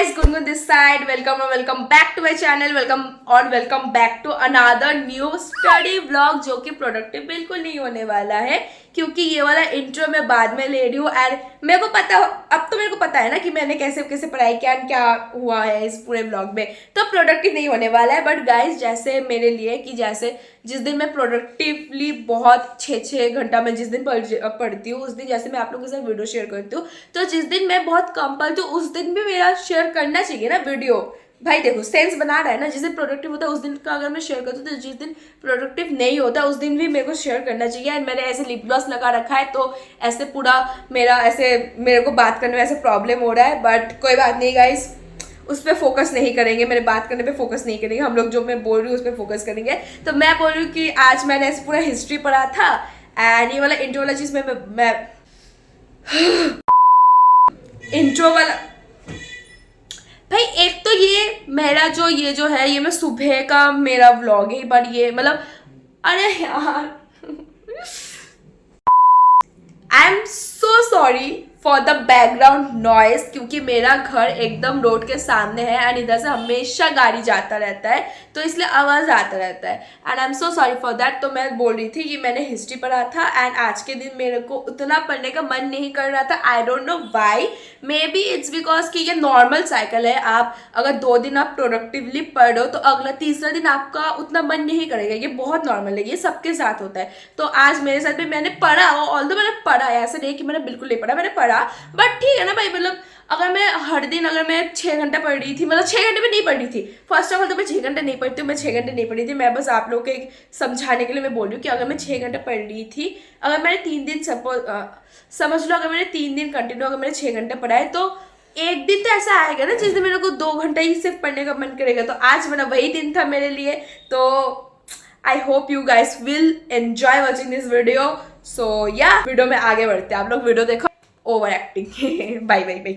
guys, Gungun this side. Welcome back to my channel. Welcome back to another new study vlog जो कि productive बिल्कुल नहीं होने वाला है क्योंकि ये वाला इंट्रो मैं बाद में ले रही हूँ। एंड मेरे को पता, अब तो मेरे को पता है ना कि मैंने कैसे कैसे पढ़ाई किया, क्या हुआ है इस पूरे व्लॉग में, तो प्रोडक्टिव नहीं होने वाला है। बट गाइज, जैसे मेरे लिए कि जैसे जिस दिन मैं प्रोडक्टिवली बहुत 6 घंटा मैं जिस दिन पढ़ती हूँ उस दिन जैसे मैं आप लोगों के साथ वीडियो शेयर करती हूँ, तो जिस दिन मैं बहुत कम पढ़ती हूँ उस दिन भी मेरा शेयर करना चाहिए ना वीडियो। भाई देखो, सेंस बना रहा है ना। जिस दिन प्रोडक्टिव होता है उस दिन का अगर मैं शेयर करती हूँ तो जिस दिन प्रोडक्टिव नहीं होता उस दिन भी मेरे को शेयर करना चाहिए। एंड मैंने ऐसे लिप ग्लॉस लगा रखा है तो ऐसे पूरा मेरा ऐसे मेरे को बात करने में ऐसे प्रॉब्लम हो रहा है। बट कोई बात नहीं गाइस, उस पर फोकस नहीं करेंगे, मेरे बात करने पे फोकस नहीं करेंगे, हम लोग जो मैं बोल रही हूँ उस पर फोकस करेंगे। तो मैं बोल रही हूँ कि आज मैंने ऐसे पूरा हिस्ट्री पढ़ा था एंड ये वाला इंट्रो वाला चीज़ मैं इंट्रो वाला भाई, एक तो ये मेरा ये जो है ये मैं सुबह का मेरा व्लॉग है, बट ये मतलब अरे यार I am so sorry for the background noise क्योंकि मेरा घर एकदम रोड के सामने है एंड इधर से हमेशा गाड़ी जाता रहता है तो इसलिए आवाज़ आता रहता है and I am so sorry for that. तो मैं बोल रही थी कि मैंने हिस्ट्री पढ़ा था एंड आज के दिन मेरे को उतना पढ़ने का मन नहीं कर रहा था। I don't know why, may be it's because कि ये नॉर्मल साइकिल है। आप अगर 2 दिन आप प्रोडक्टिवली पढ़ो तो अगला तीसरा दिन आपका उतना मन नहीं करेगा, ये बहुत नॉर्मल है, ये सबके साथ होता है। तो आज मेरे साथ भी मैंने पढ़ा, ऑल्दो मैंने पढ़ा, ऐसे नहीं कि मैंने बिल्कुल नहीं पढ़ा, मैंने पढ़ा, बट ठीक है ना भाई। मतलब अगर मैं हर दिन अगर मैं 6 घंटे पढ़ रही थी, मतलब 6 घंटे में नहीं पढ़ रही थी, फर्स्ट ऑफ ऑल तो मैं 6 घंटे नहीं पढ़ती हूँ, मैं 6 घंटे नहीं पढ़ी थी। मैं बस आप लोगों को एक समझाने के लिए मैं बोल रही हूँ कि अगर मैं 6 घंटे पढ़ रही थी, अगर मैंने 3 दिन समझ लो, अगर मैंने 3 दिन कंटिन्यू अगर मैंने 6 घंटे पढ़ा है तो एक दिन तो ऐसा आएगा ना जिस दिन मेरे को 2 घंटा ही सिर्फ पढ़ने का मन करेगा। तो आज मेरा वही दिन था मेरे लिए। तो I hope you guys will enjoy watching this video. So या वीडियो में आगे बढ़ते हैं, आप लोग वीडियो देखो, over acting bye bye bye.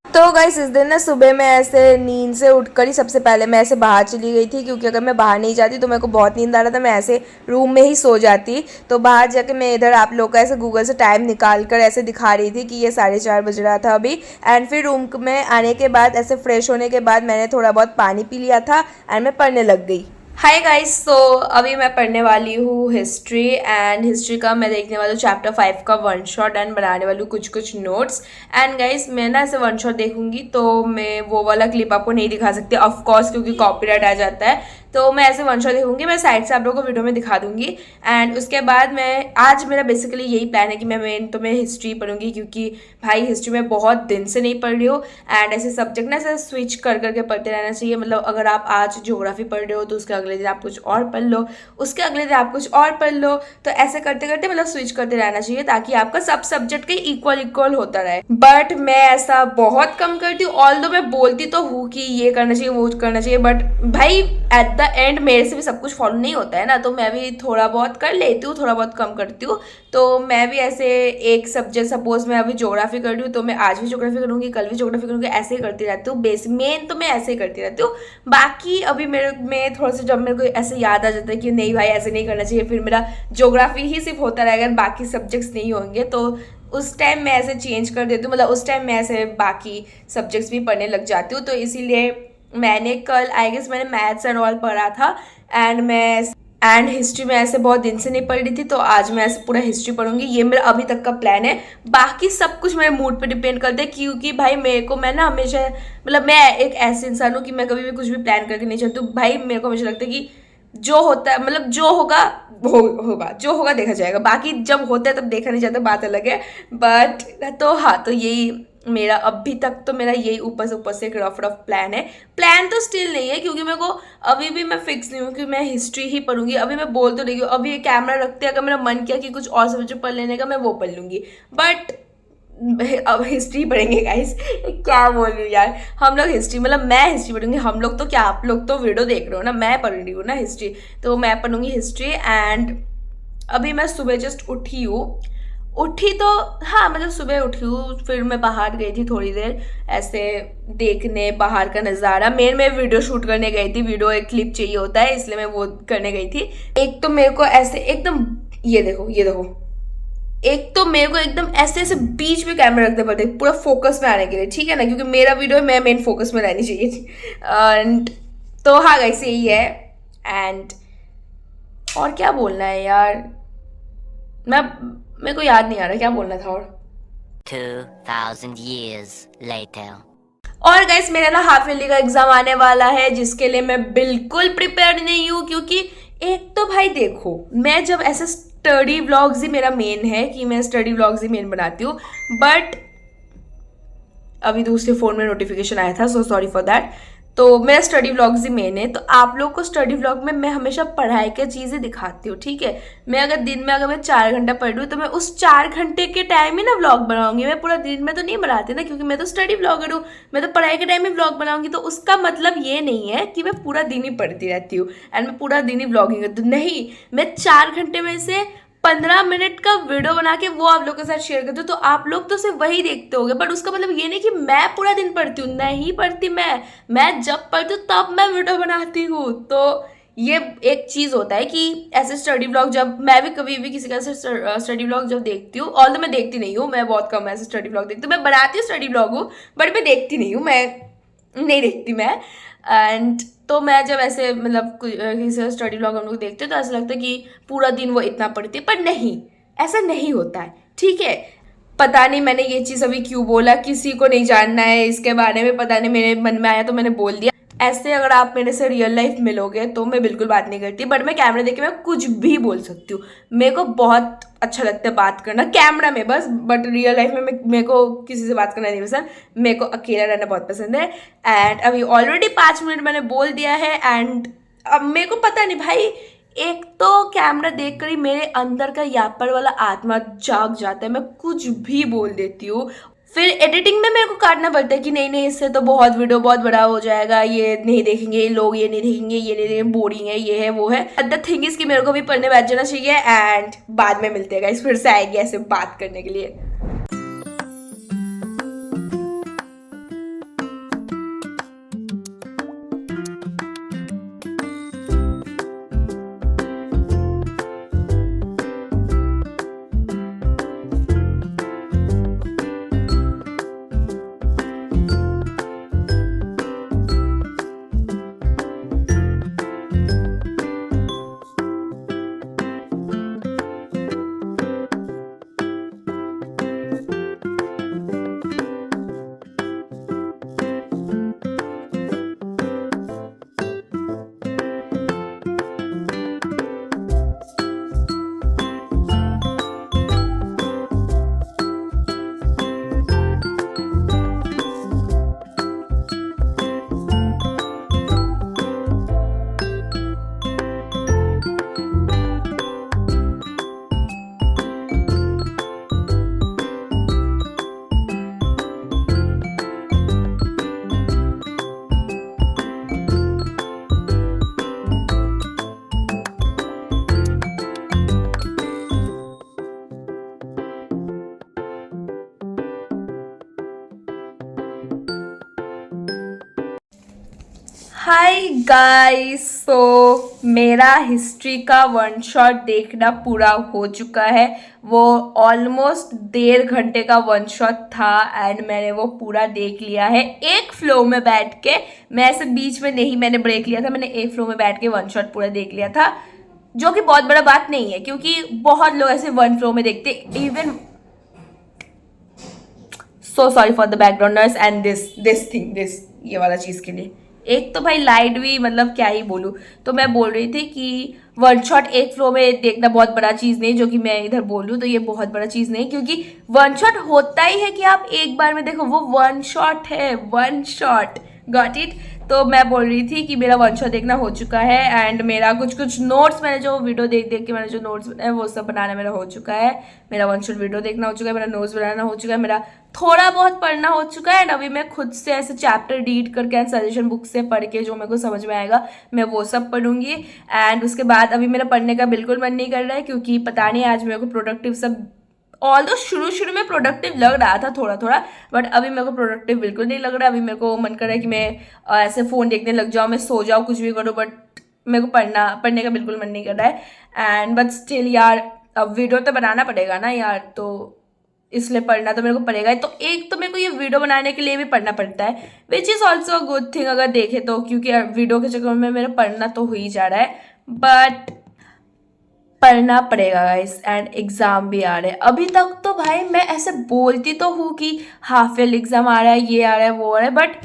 तो गाइस, इस दिन ना सुबह मैं ऐसे नींद से उठकर ही सबसे पहले मैं ऐसे बाहर चली गई थी क्योंकि अगर मैं बाहर नहीं जाती तो मेरे को बहुत नींद आ रहा था, मैं ऐसे रूम में ही सो जाती। तो बाहर जाके मैं इधर आप लोग का ऐसे गूगल से टाइम निकाल कर ऐसे दिखा रही थी कि ये 4:30 बज रहा था अभी। एंड फिर रूम में आने के बाद ऐसे फ्रेश होने के बाद मैंने थोड़ा बहुत पानी पी लिया था एंड मैं पढ़ने लग गई। हाय गाइस, सो अभी मैं पढ़ने वाली हूँ हिस्ट्री एंड हिस्ट्री का मैं देखने वाली हूँ चैप्टर 5 का 1 शॉट एंड बनाने वाली हूँ कुछ नोट्स। एंड गाइस, मैं ना ऐसे 1 शॉट देखूंगी तो मैं वो वाला क्लिप आपको नहीं दिखा सकती ऑफ कोर्स क्योंकि कॉपीराइट आ जाता है। तो मैं ऐसे 1 शॉट देखूंगी, मैं साइड से आप लोगों को वीडियो में दिखा दूंगी। एंड उसके बाद मैं आज मेरा बेसिकली यही प्लान है कि मैं हिस्ट्री पढ़ूंगी क्योंकि भाई हिस्ट्री में बहुत दिन से नहीं पढ़ रही हूँ एंड ऐसे सब्जेक्ट ना ऐसे स्विच कर करके पढ़ते रहना चाहिए। मतलब अगर आप आज ज्योग्राफी पढ़ रहे हो तो उसके अगले दिन आप कुछ और पढ़ लो, उसके अगले दिन आप कुछ और पढ़ लो, तो ऐसे करते करते मतलब स्विच करते रहना चाहिए ताकि आपका सब सब्जेक्ट के इक्वल होता रहे। बट मैं ऐसा बहुत कम करती हूँ, ऑल्दो मैं बोलती तो हूँ कि ये करना चाहिए वो करना चाहिए, बट भाई एट द एंड मेरे से भी सब कुछ फॉलो नहीं होता है ना, तो मैं भी थोड़ा बहुत कर लेती हूँ, थोड़ा बहुत कम करती हूँ। तो मैं भी ऐसे एक सब्जेक्ट, सपोज मैं अभी ज्योग्राफी कर रही हूँ तो मैं आज भी ज्योग्राफी करूँगी, कल भी ज्योग्राफी करूँगी, ऐसे ही करती रहती हूँ। मेन तो मैं ऐसे ही करती रहती हूँ। बाकी अभी में थोड़ा सा जब मेरे को ऐसे याद आ जाता है कि नहीं भाई ऐसे नहीं करना चाहिए, फिर मेरा ज्योग्राफी ही सिर्फ होता रहेगा, बाकी सब्जेक्ट्स नहीं होंगे, तो उस टाइम मैं ऐसे चेंज कर देती हूँ। मतलब उस टाइम मैं ऐसे बाकी सब्जेक्ट्स भी पढ़ने लग जाती हूँ। तो इसीलिए मैंने कल आई गेस मैंने मैथ्स एंड ऑल पढ़ा था एंड हिस्ट्री में ऐसे बहुत दिन से नहीं पढ़ रही थी, तो आज मैं ऐसे पूरा हिस्ट्री पढ़ूंगी। ये मेरा अभी तक का प्लान है। बाकी सब कुछ मेरे मूड पे डिपेंड करता है क्योंकि भाई मैं ना हमेशा, मतलब मैं एक ऐसे इंसान हूँ कि मैं कभी भी कुछ भी प्लान करके नहीं चलती हूँ। भाई मेरे को हमेशा लगता है कि जो होता है, मतलब जो होगा होगा, जो होगा देखा जाएगा, बाकी जब होता है तब देखा नहीं जाता, बात अलग है। बट तो हाँ, तो यही मेरा अभी तक तो मेरा यही ऊपर से एक रफ प्लान है। प्लान तो स्टिल नहीं है क्योंकि मेरे को अभी भी मैं फिक्स नहीं हूँ कि मैं हिस्ट्री ही पढ़ूंगी। अभी मैं बोल तो रही हूँ, अभी ये कैमरा रखते अगर मेरा मन किया कि कुछ और सब्जेक्ट पढ़ लेने का मैं वो पढ़ लूँगी, बट अब हिस्ट्री पढ़ेंगे गाइस। क्या बोल रही हूँ यार, हम लोग हिस्ट्री, मतलब मैं हिस्ट्री पढ़ूंगी, हम लोग तो क्या, आप लोग तो वीडियो देख रहे हो ना, मैं पढ़ रही हूँ ना हिस्ट्री, तो मैं पढ़ूंगी हिस्ट्री। एंड अभी मैं सुबह जस्ट उठी तो हाँ, मतलब सुबह उठी हूँ, फिर मैं बाहर गई थी थोड़ी देर ऐसे देखने बाहर का नज़ारा। मैं वीडियो शूट करने गई थी, वीडियो एक क्लिप चाहिए होता है इसलिए मैं वो करने गई थी। एक तो मेरे को ऐसे एकदम ये देखो एक तो मेरे को एकदम ऐसे ऐसे बीच में कैमरा रखने पड़ते पूरा फोकस में आने के लिए, ठीक है ना, क्योंकि मेरा वीडियो मैं मेन फोकस में रहनी चाहिए थी। एंड तो हाँ गाइस यही है। एंड और क्या बोलना है यार, मेरे को याद नहीं आ रहा क्या बोलना था। और 2000 years later. और गाइस मेरा ना हाफ ईयरली का एग्जाम आने वाला है, जिसके लिए मैं बिल्कुल प्रिपेयर्ड नहीं हूँ। क्योंकि एक तो भाई देखो, मैं जब ऐसे स्टडी व्लॉग्स ही मेरा मेन है कि मैं स्टडी व्लॉग्स ही मेन बनाती हूँ, बट अभी दूसरे फ़ोन में नोटिफिकेशन आया था, सो सॉरी फॉर दैट। तो मेरा स्टडी व्लॉग्स ही मेन है, तो आप लोग को स्टडी व्लॉग में मैं हमेशा पढ़ाई की चीज़ें दिखाती हूँ, ठीक है। मैं अगर दिन में अगर मैं 4 घंटा पढ़ रही हूँ तो मैं उस 4 घंटे के टाइम ही ना व्लॉग बनाऊंगी। मैं पूरा दिन में तो नहीं बनाती ना, क्योंकि मैं तो स्टडी व्लॉगर हूँ। मैं तो पढ़ाई के टाइम में व्लॉग बनाऊंगी, तो उसका मतलब ये नहीं है कि मैं पूरा दिन ही पढ़ती रहती हूँ एंड मैं पूरा दिन ही व्लॉगिंग करती हूँ। नहीं, मैं 4 घंटे में से 15 मिनट का वीडियो बना के वो आप लोग के साथ शेयर करती हूँ, तो आप लोग तो सिर्फ वही देखते होगे। बट उसका मतलब ये नहीं कि मैं पूरा दिन पढ़ती हूँ, नहीं पढ़ती मैं जब पढ़ती हूँ तब मैं वीडियो बनाती हूँ। तो ये एक चीज़ होता है कि ऐसे स्टडी ब्लॉग जब मैं भी कभी भी किसी का स्टडी ब्लॉग जब देखती हूँ, ऑल तो मैं देखती नहीं हूँ, मैं बहुत कम ऐसे स्टडी ब्लॉग देखती हूँ। मैं बनाती हूँ स्टडी ब्लॉग हूँ, बट मैं देखती नहीं हूँ, मैं नहीं देखती मैं। एंड तो मैं जब ऐसे मतलब किसी स्टडी ब्लॉग हम लोग देखते हैं तो ऐसा लगता है कि पूरा दिन वो इतना पढ़ती है, पर नहीं, ऐसा नहीं होता है, ठीक है। पता नहीं मैंने ये चीज़ अभी क्यों बोला, किसी को नहीं जानना है इसके बारे में, पता नहीं मेरे मन में आया तो मैंने बोल दिया। ऐसे अगर आप मेरे से रियल लाइफ मिलोगे तो मैं बिल्कुल बात नहीं करती, बट मैं कैमरा देख के मैं कुछ भी बोल सकती हूँ। मेरे को बहुत अच्छा लगता है बात करना कैमरा में बस, बट रियल लाइफ में मेरे को किसी से बात करना नहीं पसंद। मेरे को अकेला रहना बहुत पसंद है। एंड अभी ऑलरेडी 5 मिनट मैंने बोल दिया है। एंड अब मेरे को पता नहीं भाई, एक तो कैमरा देख कर ही मेरे अंदर का यापर वाला आत्मा जाग जाता है, मैं कुछ भी बोल देती हूँ। फिर एडिटिंग में मेरे को काटना पड़ता है कि नहीं नहीं, इससे तो बहुत वीडियो बहुत बड़ा हो जाएगा, ये नहीं देखेंगे लोग, ये नहीं देखेंगे, ये नहीं देखेंगे, बोरिंग है, ये है वो है। द थिंग इज कि मेरे को भी पढ़ने बैठ जाना चाहिए। एंड बाद में मिलते हैं गाइस, फिर से आएगी ऐसे बात करने के लिए। हाय गाइस, सो मेरा हिस्ट्री का 1 शॉट देखना पूरा हो चुका है। वो ऑलमोस्ट 1.5 घंटे का 1 शॉट था एंड मैंने वो पूरा देख लिया है एक फ्लो में बैठ के। मैं ऐसे बीच में नहीं, मैंने ब्रेक लिया था, मैंने एक फ्लो में बैठ के 1 शॉट पूरा देख लिया था, जो कि बहुत बड़ा बात नहीं है क्योंकि बहुत लोग ऐसे 1 फ्लो में देखते। Even so sorry for the background noise and this ये वाला चीज़ के लिए। एक तो भाई लाइट भी, मतलब क्या ही बोलूँ। तो मैं बोल रही थी कि 1 शॉट एक फ्लो में देखना बहुत बड़ा चीज़ नहीं, जो कि मैं इधर बोल रही हूँ तो ये बहुत बड़ा चीज़ नहीं, क्योंकि 1 शॉट होता ही है कि आप एक बार में देखो, वो 1 शॉट है, 1 शॉट, गॉट इट। तो मैं बोल रही थी कि मेरा 1 शॉट देखना हो चुका है एंड मेरा कुछ नोट्स, मैंने जो वीडियो देख देख के मैंने जो नोट्स बनाए वो सब बनाना मेरा हो चुका है। मेरा 1 शॉट वीडियो देखना हो चुका है, मेरा नोट्स बनाना हो चुका है, मेरा थोड़ा बहुत पढ़ना हो चुका है। एंड अभी मैं खुद से ऐसे चैप्टर रीड करके एंड सजेशन बुक से पढ़ के जो मेरे को समझ में आएगा मैं वो सब पढ़ूंगी। एंड उसके बाद अभी मेरा पढ़ने का बिल्कुल मन नहीं कर रहा है, क्योंकि पता नहीं आज मेरे को प्रोडक्टिव सब, ऑल शुरू में प्रोडक्टिव लग रहा था थोड़ा थोड़ा, बट अभी मेरे को प्रोडक्टिव बिल्कुल नहीं लग रहा। अभी मेरे को मन कर रहा है कि मैं ऐसे फ़ोन देखने लग जाऊँ, मैं सो जाऊँ, कुछ भी करूँ, बट मेरे को पढ़ने का बिल्कुल मन नहीं कर रहा है। एंड बट स्टिल यार, अब वीडियो तो बनाना पड़ेगा ना यार, तो इसलिए पढ़ना तो मेरे को पड़ेगा ही। तो एक तो मेरे को ये वीडियो बनाने के लिए भी पढ़ना पड़ता है, which is also good thing अगर देखे तो, क्योंकि वीडियो के चक्कर में मेरा पढ़ना तो हो ही जा रहा है, बट पढ़ना पड़ेगा गाइस। एंड एग्ज़ाम भी आ रहे हैं। अभी तक तो भाई मैं ऐसे बोलती तो हूँ कि हाफ ईयर एग्ज़ाम आ रहा है, ये आ रहा है, वो आ रहा है, बट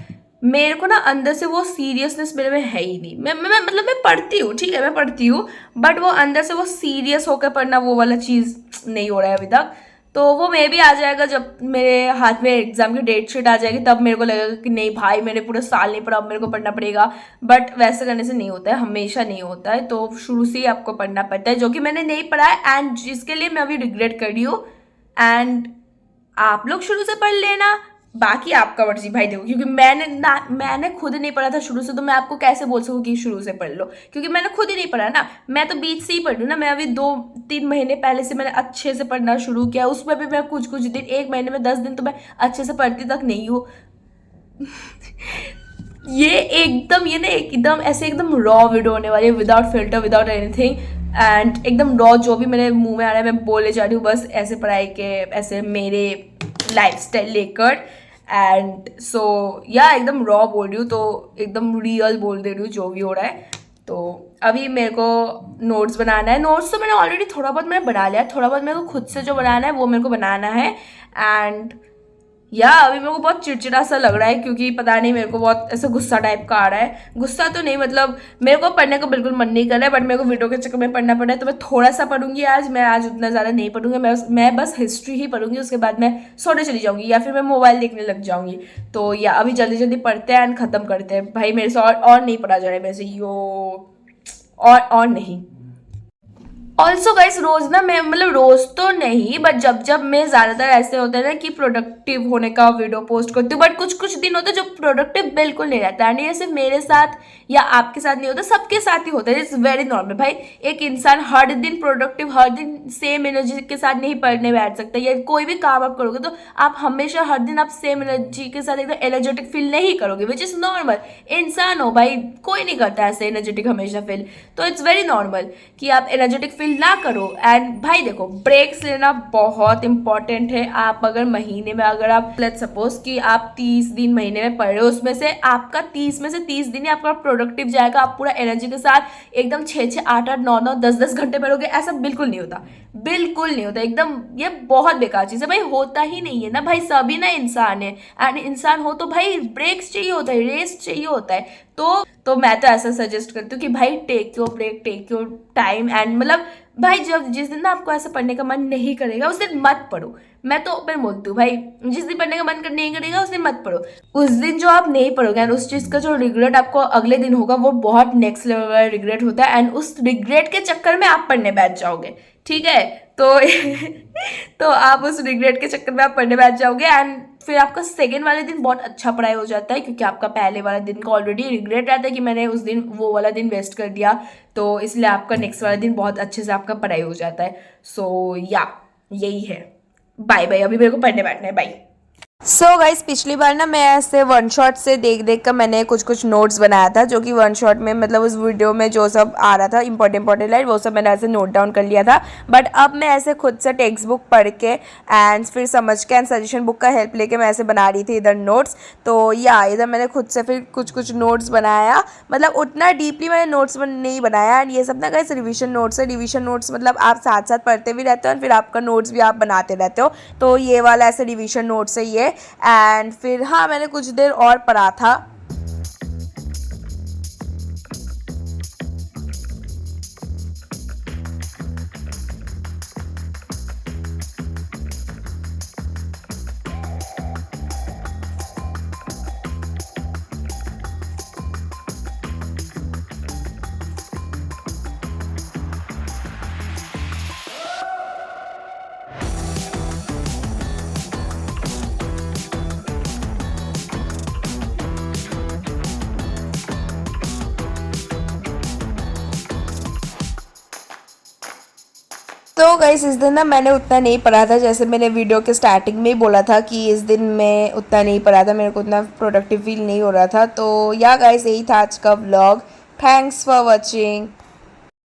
मेरे को ना अंदर से वो सीरियसनेस मेरे में है ही नहीं। मैं मतलब मैं पढ़ती हूँ, ठीक है मैं पढ़ती हूँ, बट वो अंदर से वो सीरियस होकर पढ़ना वो वाला चीज़ नहीं हो रहा है अभी तक। तो वो मे भी आ जाएगा जब मेरे हाथ में एग्जाम की डेट शीट आ जाएगी, तब मेरे को लगेगा कि नहीं भाई मैंने पूरा साल नहीं पढ़ा, अब मेरे को पढ़ना पड़ेगा। बट वैसे करने से नहीं होता है, हमेशा नहीं होता है। तो शुरू से ही आपको पढ़ना पड़ता है, जो कि मैंने नहीं पढ़ा है एंड जिसके लिए मैं अभी रिग्रेट कर रही हूँ। एंड आप लोग शुरू से पढ़ लेना, बाकी आपका मर्जी भाई। देखो क्योंकि मैंने खुद नहीं पढ़ा था शुरू से, तो मैं आपको कैसे बोल सकूँ कि शुरू से पढ़ लो, क्योंकि मैंने खुद ही नहीं पढ़ा ना। मैं तो बीच से ही पढ़ लूँ ना। मैं अभी 2-3 महीने पहले से मैंने अच्छे से पढ़ना शुरू किया, उसमें भी मैं कुछ दिन, 1 महीने में 10 दिन तो मैं अच्छे से पढ़ती तक नहीं हूँ। ये ना एकदम ऐसे एकदम रॉ वीडियो होने वाली है, without filter, without anything, and एकदम रॉ, जो भी मेरे मुंह में आ रहा है मैं बोले जा रही हूँ, बस ऐसे पढ़ाई के, ऐसे मेरे लाइफस्टाइल लेकर। एंड सो या एकदम रॉ बोल रही हूँ, तो एकदम रियल बोल दे रही हूँ जो भी हो रहा है। तो अभी मेरे को नोट्स बनाना है। नोट्स तो मैंने ऑलरेडी थोड़ा बहुत मैंने बना लिया, थोड़ा बहुत मेरे को खुद से जो बनाना है वो मेरे को बनाना है। एंड या अभी मेरे को बहुत चिड़चिड़ा सा लग रहा है, क्योंकि पता नहीं मेरे को बहुत ऐसा गुस्सा टाइप का आ रहा है। गुस्सा तो नहीं, मतलब मेरे को पढ़ने का बिल्कुल मन नहीं कर रहा है, बट मेरे को वीडियो के चक्कर में पढ़ना पड़ रहा है, तो मैं थोड़ा सा पढ़ूंगी आज। मैं आज उतना ज़्यादा नहीं पढ़ूंगी, मैं बस हिस्ट्री ही पढ़ूंगी, उसके बाद मैं सोने चली जाऊंगी या फिर मैं मोबाइल देखने लग जाऊंगी। तो या अभी जल्दी जल्दी पढ़ते हैं एंड ख़त्म करते हैं भाई। मेरे से और नहीं पढ़ा जा रहा है मेरे से, और नहीं। ऑल्सो गाइस रोज ना मैं, मतलब रोज तो नहीं, बट जब मैं ज्यादातर ऐसे होता है ना कि प्रोडक्टिव होने का वीडियो पोस्ट करती हूँ, बट कुछ दिन होते हैं जो प्रोडक्टिव बिल्कुल नहीं रहता है। ये सिर्फ मेरे साथ या आपके साथ नहीं होता, सबके साथ ही होता है। इट्स वेरी नॉर्मल भाई। एक इंसान हर दिन प्रोडक्टिव, हर दिन सेम एनर्जी के साथ नहीं पढ़ने बैठ सकता, या कोई भी काम आप करोगे तो आप हमेशा हर दिन आप सेम एनर्जी के साथ एकदम एनर्जेटिक फील नहीं करोगे, विच इज नॉर्मल। इंसान हो भाई, कोई नहीं करता ऐसे एनर्जेटिक हमेशा फील। तो इट्स वेरी नॉर्मल कि आप एनर्जेटिक फील ना करो। एंड भाई देखो, ब्रेक्स लेना बहुत इंपॉर्टेंट है। आप अगर महीने में, अगर आप लेट्स सपोज कि आप 30 दिन महीने में पढ़ रहे हो, उसमें से आपका 30 में से 30 दिन ही आपका प्रोडक्टिव जाएगा, आप पूरा एनर्जी के साथ एकदम 6-6, 8-8, 9-9, 10-10 घंटे पढ़ोगे, ऐसा बिल्कुल नहीं होता, बिल्कुल नहीं होता एकदम। ये बहुत बेकार चीज़ है भाई, होता ही नहीं है ना भाई। सभी ना इंसान है, एंड इंसान हो तो भाई ब्रेक्स चाहिए होता है, रेस्ट चाहिए होता है। तो मैं तो ऐसा सजेस्ट करती हूँ कि भाई take your break, take your time. And मतलब भाई जिस दिन ना आपको ऐसा पढ़ने का मन नहीं करेगा उस दिन मत पढ़ो। मैं तो ओपन बोलती हूँ भाई, जिस दिन पढ़ने का मन नहीं करेगा उस दिन मत पढ़ो। उस दिन जो आप नहीं पढ़ोगे एंड उस चीज़ का जो रिग्रेट आपको अगले दिन होगा, वो बहुत नेक्स्ट लेवल वाला रिग्रेट होता है, एंड उस रिग्रेट के चक्कर में आप पढ़ने बैठ जाओगे, ठीक है। तो तो आप उस रिग्रेट के चक्कर में आप पढ़ने बैठ जाओगे, एंड फिर आपका सेकेंड वाले दिन बहुत अच्छा पढ़ाई हो जाता है, क्योंकि आपका पहले वाला दिन का ऑलरेडी रिग्रेट रहता है कि मैंने उस दिन वो वाला दिन वेस्ट कर दिया, तो इसलिए आपका नेक्स्ट वाला दिन बहुत अच्छे से आपका पढ़ाई हो जाता है। सो या यही है। बाय बाय, अभी मेरे को पढ़ने बैठना है, बाय। सो गाइस, पिछली बार ना मैं ऐसे वन शॉट से देख कर मैंने कुछ नोट्स बनाया था, जो कि वन शॉट में मतलब उस वीडियो में जो सब आ रहा था इंपॉर्टेंट लाइन, वो सब मैंने ऐसे नोट डाउन कर लिया था। बट अब मैं ऐसे खुद से टेक्स्ट बुक पढ़ के एंड फिर समझ के एंड सजेशन बुक का हेल्प लेके मैं ऐसे बना रही थी इधर नोट्स। तो या इधर मैंने खुद से फिर कुछ नोट्स बनाया, मतलब उतना डीपली मैंने नोट्स नहीं बनाया। एंड ये सब ना गाइस रिविजन नोट्स है। रिविजन नोट्स मतलब आप साथ साथ पढ़ते भी रहते हो और फिर आपका नोट्स भी आप बनाते रहते हो। तो ये वाला ऐसे रिविजन नोट्स है ये। एंड फिर हाँ, मैंने कुछ देर और पढ़ा था। तो गाइस इस दिन ना मैंने उतना नहीं पढ़ा था, जैसे मैंने वीडियो के स्टार्टिंग में ही बोला था कि इस दिन मैं उतना नहीं पढ़ा था, मेरे को उतना प्रोडक्टिव फील नहीं हो रहा था। तो या गाइस यही था आज का व्लॉग। Thanks for watching.